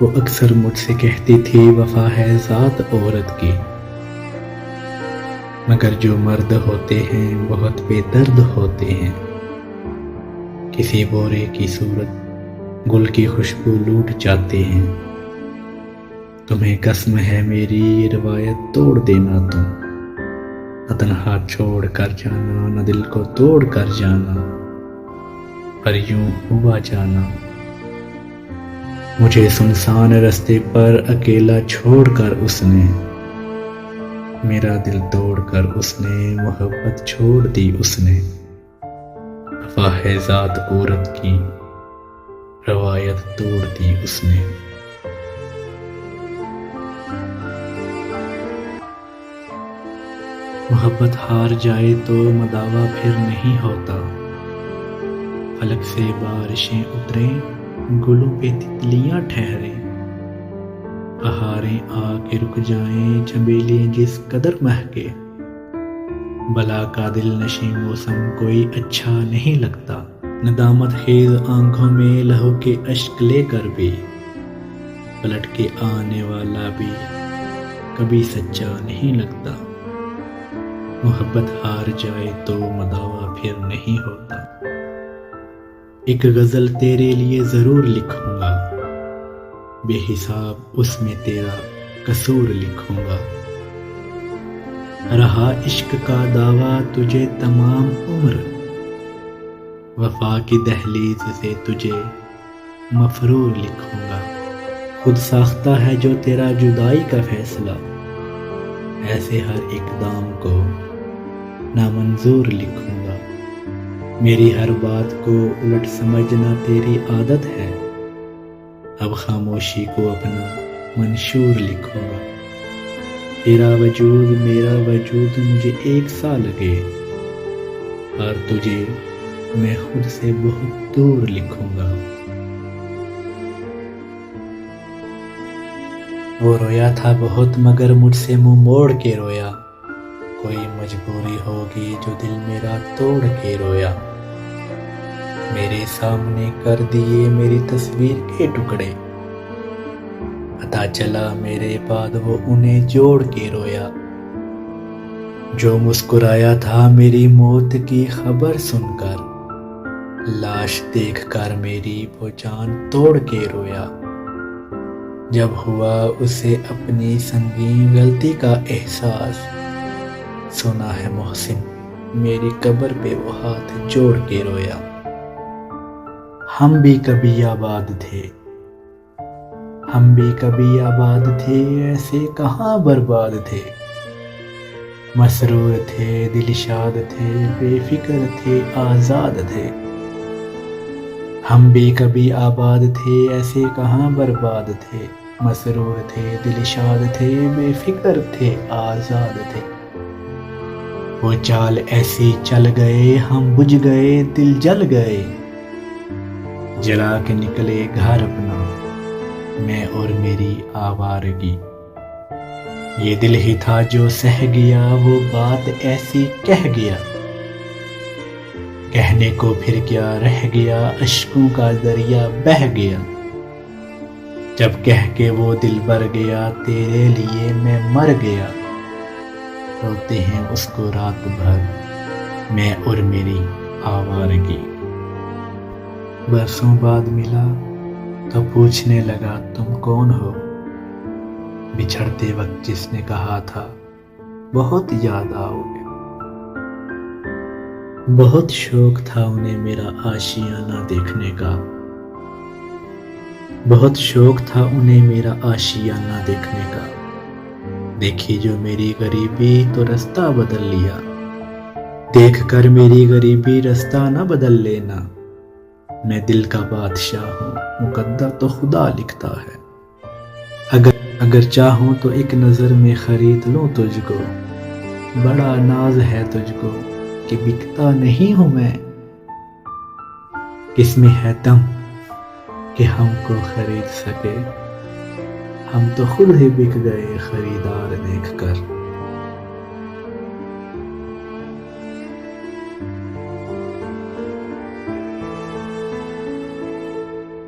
وہ اکثر مجھ سے کہتی تھی وفا ہے ذات عورت کی، مگر جو مرد ہوتے ہیں بہت بے درد ہوتے ہیں، کسی بورے کی صورت گل کی خوشبو لوٹ جاتے ہیں۔ تمہیں قسم ہے میری یہ روایت توڑ دینا، تم نہ تنہا چھوڑ کر جانا نہ دل کو توڑ کر جانا، پر یوں ہوا جانا۔ مجھے سنسان رستے پر اکیلا چھوڑ کر اس نے، میرا دل توڑ کر اس نے محبت چھوڑ دی اس نے۔ وفا ہے ذات عورت کی، روایت توڑ دی اس نے۔ محبت ہار جائے تو مداوا پھر نہیں ہوتا، فلک سے بارشیں اتریں گلوں پہ تتلیاں ٹھہریں، بہاریں آ کے رک جائیں چمیلیاں جس قدر مہکے، بلا کا دل نشیں موسم کوئی اچھا نہیں لگتا، ندامت خیز آنکھوں میں لہو کے اشک لے کر بھی پلٹ کے آنے والا بھی کبھی سچا نہیں لگتا۔ محبت ہار جائے تو مداوا پھر نہیں ہوتا۔ ایک غزل تیرے لیے ضرور لکھوں گا، بے حساب اس میں تیرا قصور لکھوں گا، رہا عشق کا دعویٰ تجھے تمام عمر، وفا کی دہلیز سے تجھے مفرور لکھوں گا۔ خود ساختہ ہے جو تیرا جدائی کا فیصلہ، ایسے ہر اقدام کو نامنظور لکھوں گا۔ میری ہر بات کو الٹ سمجھنا تیری عادت ہے، اب خاموشی کو اپنا منشور لکھوں گا۔ تیرا وجود میرا وجود مجھے ایک سا لگے، اور تجھے میں خود سے بہت دور لکھوں گا۔ وہ رویا تھا بہت مگر مجھ سے منہ موڑ کے رویا، کوئی مجبوری ہوگی جو دل میرا توڑ کے رویا، میرے سامنے کر دیے میری تصویر کے ٹکڑے، پتہ چلا میرے بعد وہ انہیں جوڑ کے رویا۔ جو مسکرایا تھا میری موت کی خبر سن کر، لاش دیکھ کر میری وہ جان توڑ کے رویا۔ جب ہوا اسے اپنی سنگین غلطی کا احساس، سنا ہے محسن میری قبر پہ وہ ہاتھ جوڑ کے رویا۔ ہم بھی کبھی آباد تھے، ہم بھی کبھی آباد تھے، ایسے کہاں برباد تھے، مسرور تھے دل شاد تھے، بے فکر تھے آزاد تھے۔ ہم بھی کبھی آباد تھے، ایسے کہاں برباد تھے، مسرور تھے دل شاد تھے، بے فکر تھے آزاد تھے۔ وہ چال ایسی چل گئے ہم بجھ گئے دل جل گئے، جلا کے نکلے گھر اپنا میں اور میری آوارگی۔ یہ دل ہی تھا جو سہ گیا، وہ بات ایسی کہہ گیا، کہنے کو پھر کیا رہ گیا، اشکوں کا دریا بہہ گیا۔ جب کہہ کے وہ دل بر گیا، تیرے لیے میں مر گیا، روتے ہیں اس کو رات بھر میں اور میری آوارگی۔ برسوں بعد ملا تو پوچھنے لگا تم کون ہو، بچھڑتے وقت جس نے کہا تھا بہت یاد آؤ گے۔ بہت شوق تھا انہیں میرا آشیانہ دیکھنے کا، بہت شوق تھا انہیں میرا آشیانہ دیکھنے کا، دیکھی جو میری غریبی تو رستہ بدل لیا، دیکھ کر میری غریبی رستہ نہ بدل لینا، میں دل کا بادشاہ ہوں مقدر تو خدا لکھتا ہے، اگر چاہوں تو ایک نظر میں خرید لوں تجھ کو، بڑا ناز ہے تجھ کو کہ بکتا نہیں ہوں میں، کس میں ہے دم کہ ہم کو خرید سکے، ہم تو خود ہی بک گئے خریدار دیکھ کر۔